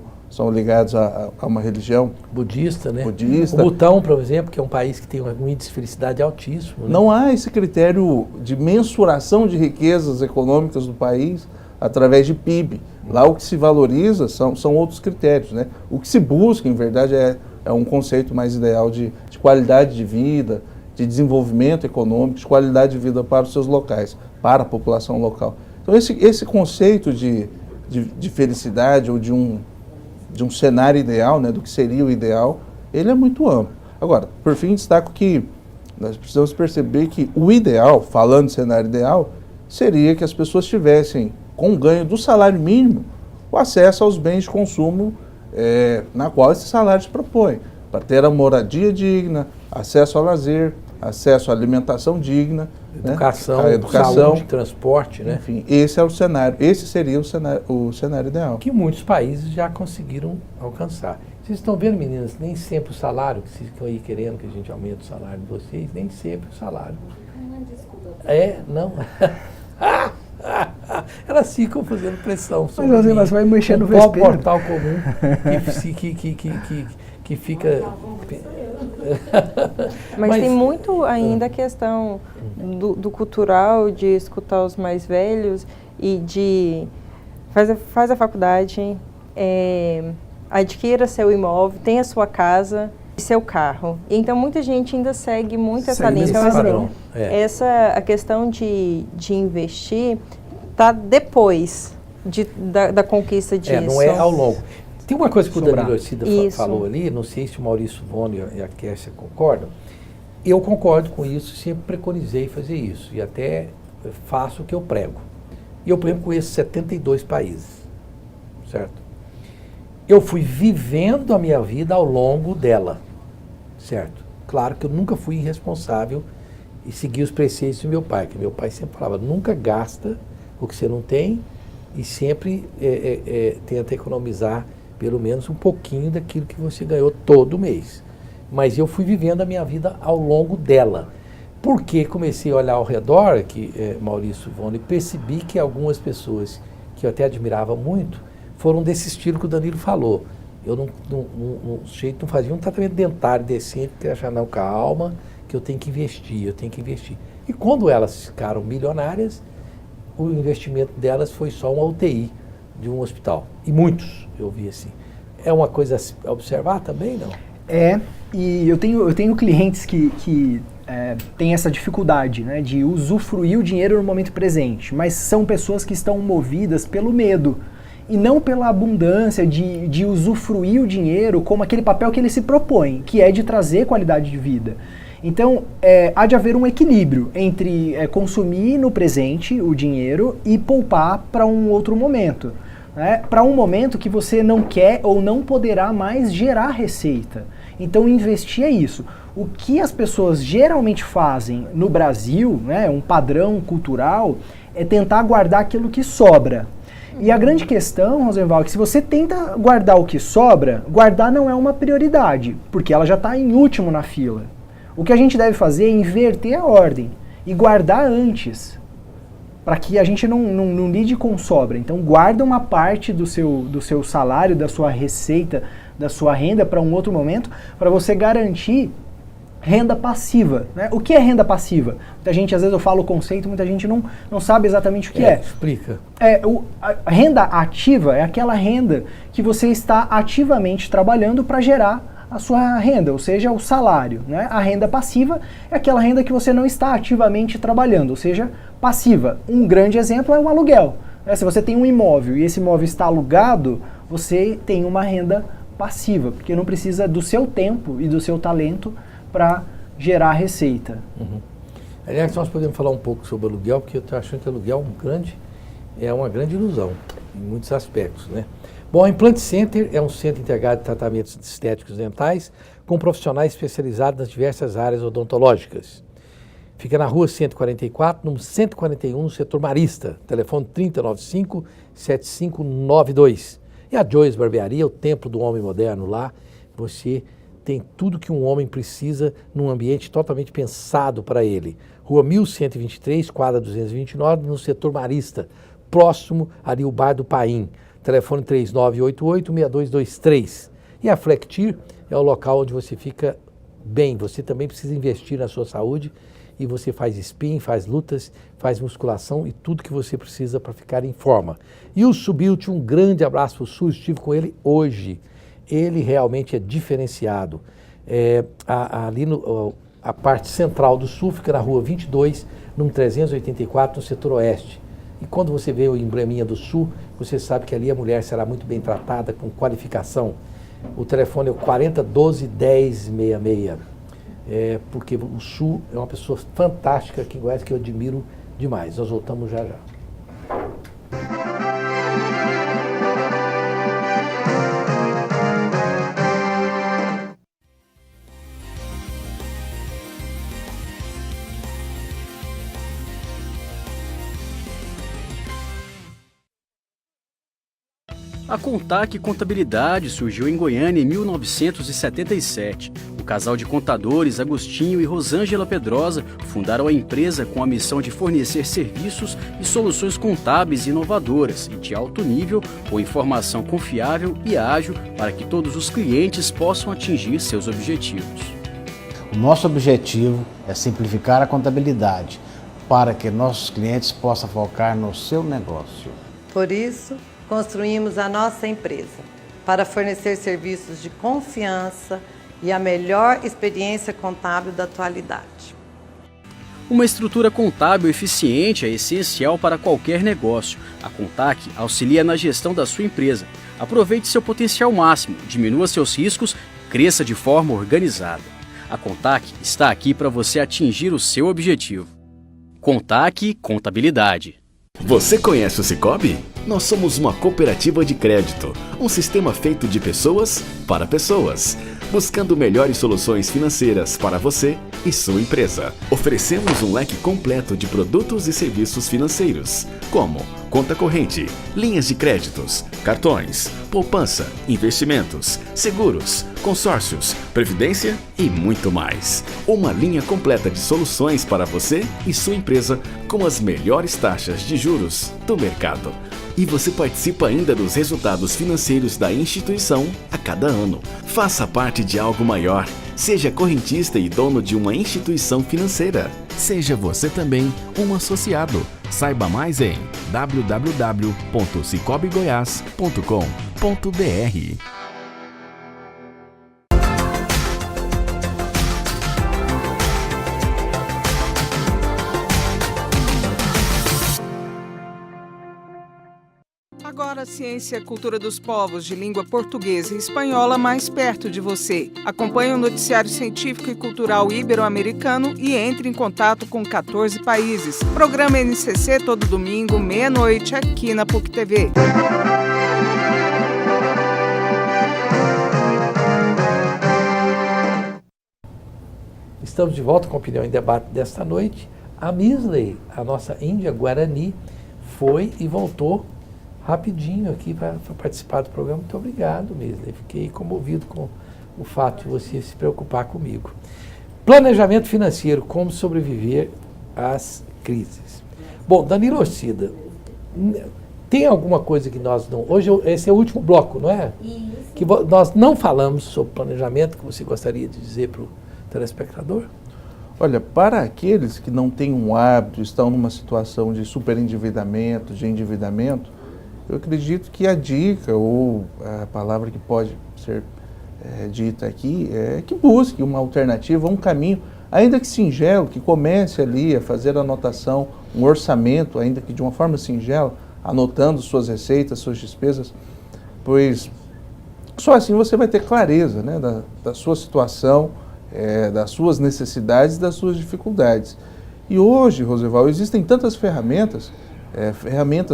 ligados a uma religião budista, né? Budista. O Butão, por exemplo, que é um país que tem um índice de felicidade altíssimo. Né? Não há esse critério de mensuração de riquezas econômicas do país através de PIB. Lá o que se valoriza são outros critérios, né? O que se busca, em verdade, é um conceito mais ideal de qualidade de vida, de desenvolvimento econômico, de qualidade de vida para os seus locais, para a população local. Então esse conceito de felicidade ou de um cenário ideal, né, do que seria o ideal, ele é muito amplo. Agora, por fim, destaco que nós precisamos perceber que o ideal, falando de cenário ideal, seria que as pessoas tivessem, com o ganho do salário mínimo, o acesso aos bens de consumo na qual esse salário se propõe, para ter a moradia digna, acesso ao lazer, acesso à alimentação digna, educação, né? saúde, transporte, né? Enfim, esse é o cenário, esse seria o cenário ideal. Que muitos países já conseguiram alcançar. Vocês estão vendo, meninas, nem sempre o salário, que vocês estão aí querendo que a gente aumente o salário de vocês, nem sempre o salário. Não. Elas ficam fazendo pressão sobre mim. Mas vai mexer no vespeiro. vespeiro. Portal comum que fica... Mas tem muito ainda a questão do cultural, de escutar os mais velhos e de faz a faculdade, adquira seu imóvel, tenha sua casa e seu carro. Então muita gente ainda segue muito essa linha. Então, a questão de investir está depois da conquista disso. Não é ao longo. Tem uma coisa que o Danilo Orcida falou ali, não sei se o Maurício Vone e a Kessia concordam. Eu concordo com isso, sempre preconizei fazer isso e até faço o que eu prego. E eu, por exemplo, conheço 72 países, certo? Eu fui vivendo a minha vida ao longo dela, certo? Claro que eu nunca fui irresponsável e seguir os preceitos do meu pai, que meu pai sempre falava, nunca gasta o que você não tem e sempre tenta economizar pelo menos um pouquinho daquilo que você ganhou todo mês. Mas eu fui vivendo a minha vida ao longo dela. Porque comecei a olhar ao redor, Maurício Vone, e percebi que algumas pessoas que eu até admirava muito foram desse estilo que o Danilo falou. Eu não fazia um tratamento dentário decente, porque achava, não, calma, que eu tenho que investir. E quando elas ficaram milionárias, o investimento delas foi só uma UTI de um hospital. E muitos, eu vi assim. É uma coisa a observar também, não? E eu tenho clientes que têm essa dificuldade, né, de usufruir o dinheiro no momento presente, mas são pessoas que estão movidas pelo medo e não pela abundância de usufruir o dinheiro como aquele papel que ele se propõe, que é de trazer qualidade de vida. Então, há de haver um equilíbrio entre consumir no presente o dinheiro e poupar para um outro momento. Né? Para um momento que você não quer ou não poderá mais gerar receita. Então, investir é isso. O que as pessoas geralmente fazem no Brasil, né, um padrão cultural, é tentar guardar aquilo que sobra. E a grande questão, Rosenval, é que se você tenta guardar o que sobra, guardar não é uma prioridade, porque ela já está em último na fila. O que a gente deve fazer é inverter a ordem e guardar antes, para que a gente não lide com sobra. Então guarda uma parte do seu salário, da sua receita, da sua renda para um outro momento, para você garantir renda passiva. Né? O que é renda passiva? Muita gente, às vezes eu falo o conceito, muita gente não sabe exatamente o que é. Explica. A renda ativa é aquela renda que você está ativamente trabalhando para gerar a sua renda, ou seja, o salário. Né? A renda passiva é aquela renda que você não está ativamente trabalhando, ou seja, passiva. Um grande exemplo é o aluguel. Né? Se você tem um imóvel e esse imóvel está alugado, você tem uma renda passiva, porque não precisa do seu tempo e do seu talento para gerar receita. Uhum. Aliás, nós podemos falar um pouco sobre aluguel, porque eu estou achando que aluguel é uma grande ilusão, em muitos aspectos, né? Bom, a Implant Center é um centro integrado de tratamentos estéticos dentais com profissionais especializados nas diversas áreas odontológicas. Fica na rua 144, número 141, no setor Marista, telefone 3095-7592. E a Joyce Barbearia, o templo do homem moderno lá, você tem tudo que um homem precisa num ambiente totalmente pensado para ele. Rua 1123, quadra 229, no setor Marista, próximo ali o bar do Paim. Telefone 3988-6223. E a Flectir é o local onde você fica bem. Você também precisa investir na sua saúde e você faz spin, faz lutas, faz musculação e tudo que você precisa para ficar em forma. E o Subilt, um grande abraço para o Sul, estive com ele hoje. Ele realmente é diferenciado. Ali a parte central do Sul fica na rua 22, número 384, no setor Oeste. E quando você vê o embleminha do Sul, você sabe que ali a mulher será muito bem tratada, com qualificação. O telefone é o 4012-1066. Porque o Sul é uma pessoa fantástica aqui em Goiás, que eu admiro demais. Nós voltamos já já. A Contac Contabilidade surgiu em Goiânia em 1977. O casal de contadores, Agostinho e Rosângela Pedrosa, fundaram a empresa com a missão de fornecer serviços e soluções contábeis inovadoras e de alto nível, com informação confiável e ágil para que todos os clientes possam atingir seus objetivos. O nosso objetivo é simplificar a contabilidade para que nossos clientes possam focar no seu negócio. Por isso, construímos a nossa empresa para fornecer serviços de confiança e a melhor experiência contábil da atualidade. Uma estrutura contábil eficiente é essencial para qualquer negócio. A Contac auxilia na gestão da sua empresa. Aproveite seu potencial máximo, diminua seus riscos, cresça de forma organizada. A Contac está aqui para você atingir o seu objetivo. Contac Contabilidade. Você conhece o Sicoob? Nós somos uma cooperativa de crédito, um sistema feito de pessoas para pessoas, buscando melhores soluções financeiras para você e sua empresa. Oferecemos um leque completo de produtos e serviços financeiros, como conta corrente, linhas de créditos, cartões, poupança, investimentos, seguros, consórcios, previdência e muito mais. Uma linha completa de soluções para você e sua empresa com as melhores taxas de juros do mercado. E você participa ainda dos resultados financeiros da instituição a cada ano. Faça parte de algo maior. Seja correntista e dono de uma instituição financeira. Seja você também um associado. Saiba mais em www.cicobigoias.com.br. Agora a ciência e a cultura dos povos de língua portuguesa e espanhola mais perto de você. Acompanhe o noticiário científico e cultural ibero-americano e entre em contato com 14 países. Programa NCC todo domingo, meia-noite, aqui na PUC TV. Estamos de volta com a Opinião em Debate desta noite. A Misley, a nossa Índia Guarani, foi e voltou rapidinho aqui para participar do programa. Muito obrigado, Misley. Fiquei comovido com o fato de você se preocupar comigo. Planejamento financeiro, como sobreviver às crises. Bom, Danilo Orcida, tem alguma coisa que nós não... Hoje, esse é o último bloco, não é? Isso. Que nós não falamos sobre planejamento, que você gostaria de dizer para o telespectador? Olha, para aqueles que não têm um hábito, estão numa situação de superendividamento, de endividamento, eu acredito que a dica, ou a palavra que pode ser dita aqui, é que busque uma alternativa, um caminho, ainda que singelo, que comece ali a fazer a anotação, um orçamento, ainda que de uma forma singela, anotando suas receitas, suas despesas, pois só assim você vai ter clareza, né, da sua situação, das suas necessidades, das suas dificuldades. E hoje, Roseval, existem tantas ferramentas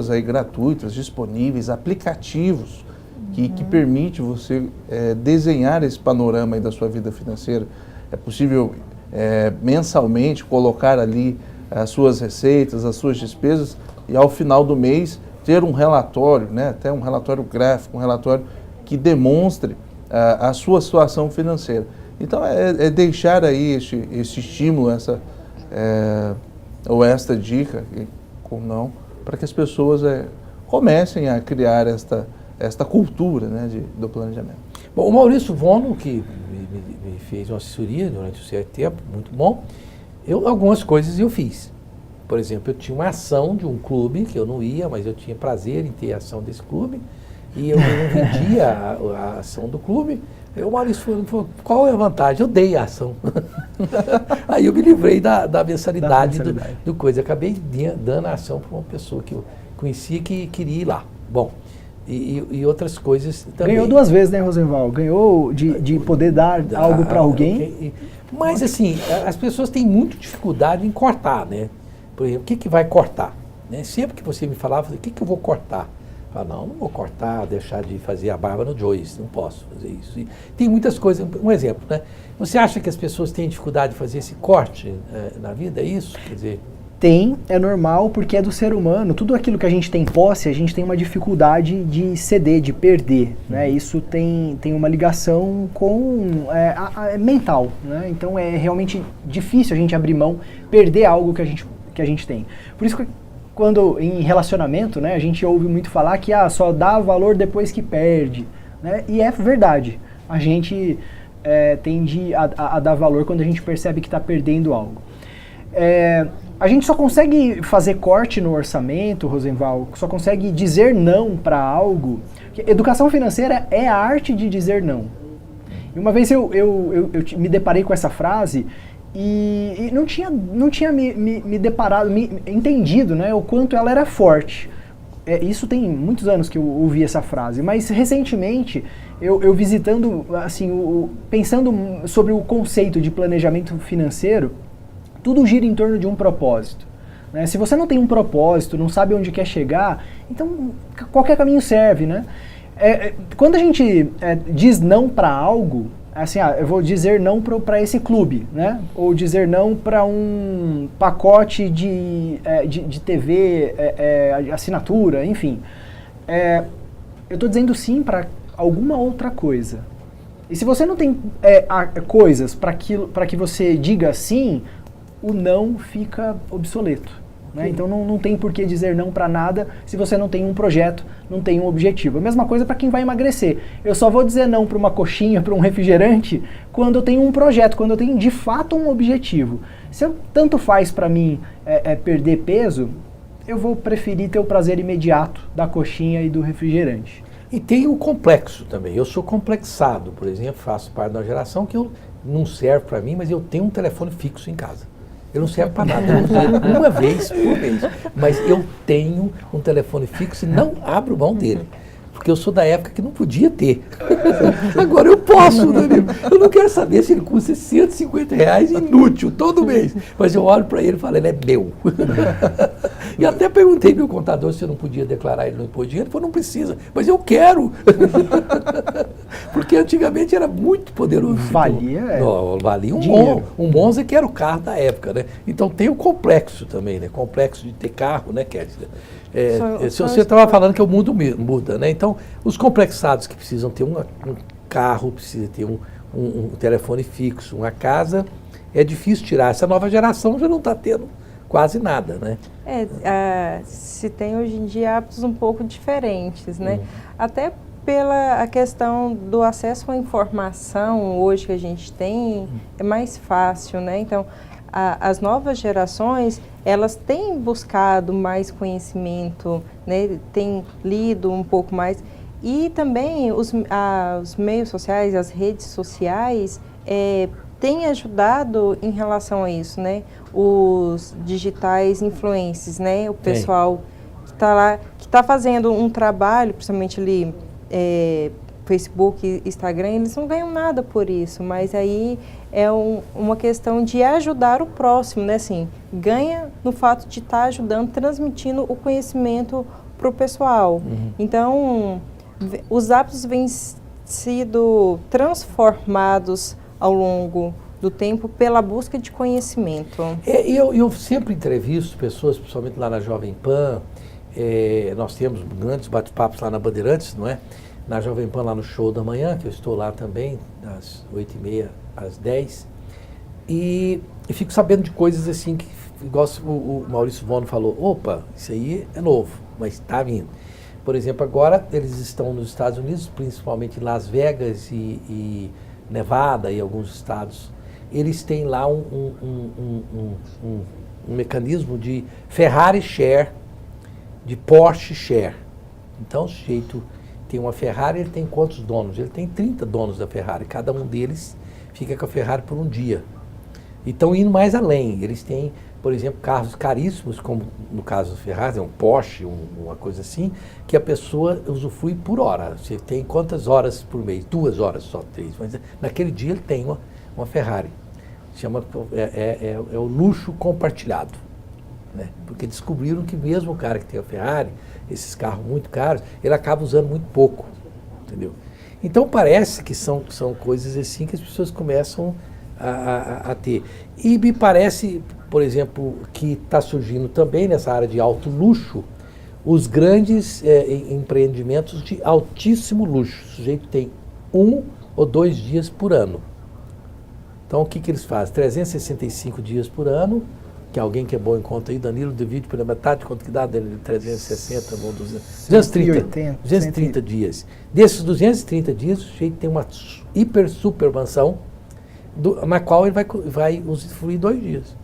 aí gratuitas, disponíveis, aplicativos, que permite você desenhar esse panorama aí da sua vida financeira. É possível mensalmente colocar ali as suas receitas, as suas despesas e ao final do mês ter um relatório, né, até um relatório gráfico, um relatório que demonstre a sua situação financeira. Então é deixar aí esse estímulo, esta dica, ou não, para que as pessoas comecem a criar esta cultura, né, do planejamento. Bom, o Maurício Vono, que me fez uma assessoria durante um certo tempo, muito bom, algumas coisas eu fiz. Por exemplo, eu tinha uma ação de um clube, que eu não ia, mas eu tinha prazer em ter a ação desse clube, e eu vendia a ação do clube. Aí o Maurício falou, qual é a vantagem? Eu dei a ação. Aí eu me livrei da mensalidade do coisa. Acabei dando a ação para uma pessoa que eu conhecia que queria ir lá. Bom, e outras coisas também. Ganhou duas vezes, né, Rosenval? Ganhou de poder dar algo para alguém. Mas assim, as pessoas têm muita dificuldade em cortar, né? Por exemplo, o que vai cortar? Né? Sempre que você me falava, o que eu vou cortar? Eu falava, não vou cortar, deixar de fazer a barba no Joyce, não posso fazer isso. E tem muitas coisas, um exemplo, né? Você acha que as pessoas têm dificuldade de fazer esse corte na vida, é isso? Quer dizer... Tem, é normal, porque é do ser humano. Tudo aquilo que a gente tem posse, a gente tem uma dificuldade de ceder, de perder. Né? Isso tem uma ligação com mental. Né? Então é realmente difícil a gente abrir mão, perder algo que a gente tem. Por isso que quando em relacionamento, né, a gente ouve muito falar que só dá valor depois que perde. Né? E é verdade. A gente tende a dar valor quando a gente percebe que está perdendo algo. A gente só consegue fazer corte no orçamento, Rosenval, só consegue dizer não para algo. Educação financeira é a arte de dizer não. E uma vez eu me deparei com essa frase e não tinha me deparado, entendido, né, o quanto ela era forte. Isso tem muitos anos que eu ouvi essa frase, mas recentemente eu visitando, assim, pensando sobre o conceito de planejamento financeiro, tudo gira em torno de um propósito. Né? Se você não tem um propósito, não sabe onde quer chegar, então qualquer caminho serve. Né? Quando a gente diz não para algo, assim, eu vou dizer não para esse clube, né? Ou dizer não para um pacote de TV, assinatura, enfim. Eu estou dizendo sim para alguma outra coisa. E se você não tem coisas para que você diga sim, o não fica obsoleto. Né? Então não tem por que dizer não para nada se você não tem um projeto, não tem um objetivo. A mesma coisa para quem vai emagrecer. Eu só vou dizer não para uma coxinha, para um refrigerante, quando eu tenho um projeto, quando eu tenho de fato um objetivo. Se tanto faz para mim perder peso, eu vou preferir ter o prazer imediato da coxinha e do refrigerante. E tem o complexo também. Eu sou complexado, por exemplo, faço parte da geração que não serve para mim, mas eu tenho um telefone fixo em casa. Ele não serve para nada, eu uso uma vez por mês. Mas eu tenho um telefone fixo e não abro mão dele. Porque eu sou da época que não podia ter. Agora eu posso, Danilo. Eu não quero saber se ele custa R$150 inútil todo mês. Mas eu olho para ele e falo, ele é meu. E até perguntei ao meu contador se eu não podia declarar ele no imposto de renda. Ele falou, não precisa, mas eu quero. Porque antigamente era muito poderoso. Valia, valia um Monza, que era o carro da época, né? Então tem o complexo também, né? Complexo de ter carro, né, Kézia? Se você estava falando que o mundo muda, né? Então, os complexados que precisam ter um carro, precisam ter um telefone fixo, uma casa, é difícil tirar. Essa nova geração já não está tendo quase nada, né? Se tem hoje em dia hábitos um pouco diferentes, né? Até pela a questão do acesso à informação hoje que a gente tem, é mais fácil, né? Então, as novas gerações, elas têm buscado mais conhecimento, né? Têm lido um pouco mais. E também os meios sociais, as redes sociais, têm ajudado em relação a isso, né? Os digitais influencers, né? O pessoal que está lá, que está fazendo um trabalho, principalmente ali, Facebook, Instagram, eles não ganham nada por isso, mas aí é uma questão de ajudar o próximo, né? Assim, ganha no fato de estar ajudando, transmitindo o conhecimento para o pessoal. Então, os hábitos vêm sido transformados ao longo do tempo pela busca de conhecimento. Eu sempre entrevisto pessoas, principalmente lá na Jovem Pan, nós temos grandes bate-papos lá na Bandeirantes, não é? Na Jovem Pan, lá no Show da Manhã, que eu estou lá também, das 8h30 às 10h, e fico sabendo de coisas assim, que, igual o Maurício Vono falou, opa, isso aí é novo, mas está vindo. Por exemplo, agora eles estão nos Estados Unidos, principalmente em Las Vegas e Nevada e alguns estados, eles têm lá um mecanismo de Ferrari Share, de Porsche Share. Então, o sujeito tem uma Ferrari, ele tem quantos donos? Ele tem 30 donos da Ferrari, cada um deles fica com a Ferrari por um dia. E estão indo mais além, eles têm, por exemplo, carros caríssimos, como no caso do Ferrari, um Porsche, uma coisa assim, que a pessoa usufrui por hora. Você tem quantas horas por mês? 2 horas só, 3, mas naquele dia ele tem uma Ferrari. É o luxo compartilhado, né? Porque descobriram que mesmo o cara que tem a Ferrari, esses carros muito caros, ele acaba usando muito pouco, entendeu? Então parece que são coisas assim que as pessoas começam a ter. E me parece, por exemplo, que está surgindo também nessa área de alto luxo, os grandes empreendimentos de altíssimo luxo. O sujeito tem 1 ou 2 dias por ano. Então o que eles fazem? 365 dias por ano, que alguém que é bom em conta aí, Danilo, divide pela metade, quanto que dá dele? 360, 230 dias. Desses 230 dias, o sujeito tem uma super mansão, na qual ele vai usufruir 2 dias.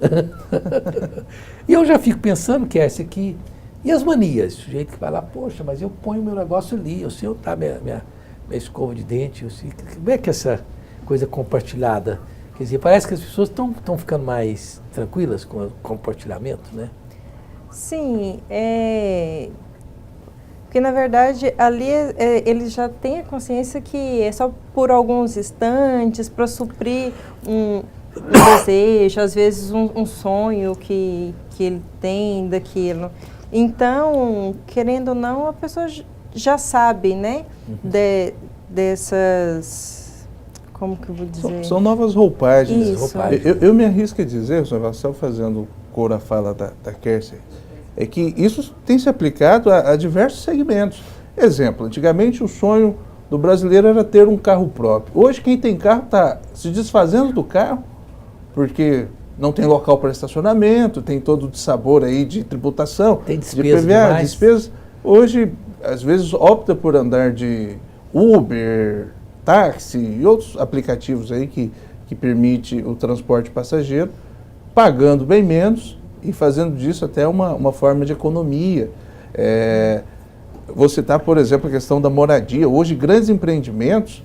E eu já fico pensando que essa aqui, e as manias? O sujeito que vai lá, poxa, mas eu ponho o meu negócio ali, eu sei onde está minha escova de dente, eu sei, como é que essa coisa compartilhada? Quer dizer, parece que as pessoas estão ficando mais tranquilas com o compartilhamento, né? Sim, porque na verdade ali eles já têm a consciência que é só por alguns instantes para suprir um desejo, às vezes um sonho que ele tem daquilo. Então, querendo ou não, a pessoa já sabe, né, dessas como que eu vou dizer? São novas roupagens. Isso. Eu me arrisco a dizer, Sr. Vassal, fazendo cor à fala da Kércia, é que isso tem se aplicado a diversos segmentos. Exemplo, antigamente o sonho do brasileiro era ter um carro próprio. Hoje quem tem carro está se desfazendo do carro, porque não tem local para estacionamento, tem todo o dissabor aí de tributação, tem de PVA, despesas. Hoje, às vezes, opta por andar de Uber, táxi e outros aplicativos aí que permite o transporte passageiro, pagando bem menos e fazendo disso até uma forma de economia. Vou citar, por exemplo, a questão da moradia. Hoje, grandes empreendimentos,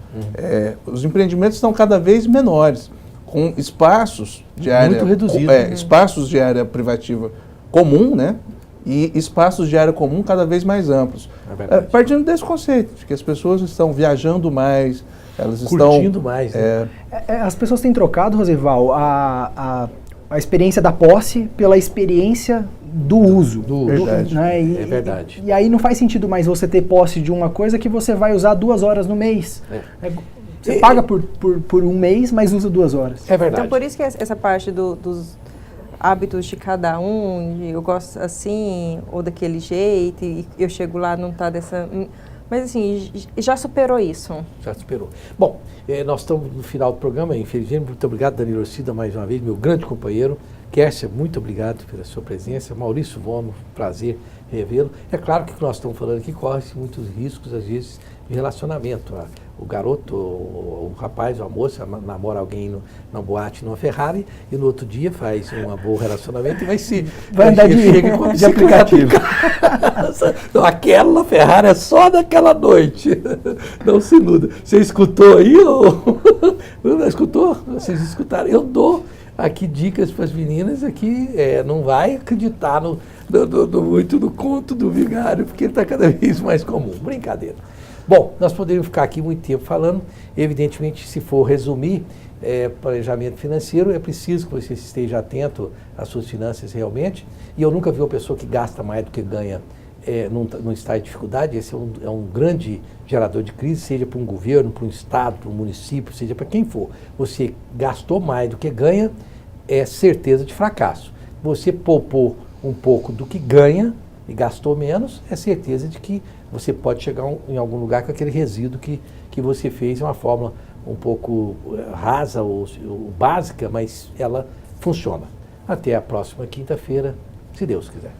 os empreendimentos estão cada vez menores, com espaços de área... Muito reduzido. Espaços de área privativa comum, né? E espaços de área comum cada vez mais amplos. Partindo desse conceito, de que as pessoas estão viajando mais, elas curtindo estão... mais. Né? As pessoas têm trocado, Rosival, a experiência da posse pela experiência do uso. Verdade. Né? É verdade. E aí não faz sentido mais você ter posse de uma coisa que você vai usar 2 horas no mês. Você paga por um mês, mas usa 2 horas. É verdade. Então, por isso que essa parte dos hábitos de cada um, eu gosto assim, ou daquele jeito, e eu chego lá, não tá dessa... Mas assim, já superou isso. Já superou. Bom, nós estamos no final do programa, infelizmente. Muito obrigado, Danilo Orcida, mais uma vez, meu grande companheiro. Kércia, muito obrigado pela sua presença. Maurício Vomo, prazer revê-lo. É claro que o que nós estamos falando aqui corre-se muitos riscos, às vezes, de relacionamento. O garoto, o rapaz ou a moça namora alguém na boate, numa Ferrari, e no outro dia faz um bom relacionamento e vai andar de aplicativo. Não, aquela Ferrari é só daquela noite. Não se iluda. Você escutou aí? Não escutou? Vocês escutaram? Eu dou aqui dicas para as meninas aqui, não vai acreditar muito no conto do vigário, porque está cada vez mais comum. Brincadeira. Bom, nós poderíamos ficar aqui muito tempo falando. Evidentemente, se for resumir, planejamento financeiro, é preciso que você esteja atento às suas finanças realmente. E eu nunca vi uma pessoa que gasta mais do que ganha não está em dificuldade. Esse é um grande gerador de crise, seja para um governo, para um estado, para um município, seja para quem for. Você gastou mais do que ganha, é certeza de fracasso. Você poupou um pouco do que ganha e gastou menos, é certeza de que você pode chegar em algum lugar com aquele resíduo que você fez. É uma fórmula um pouco rasa ou básica, mas ela funciona. Até a próxima quinta-feira, se Deus quiser.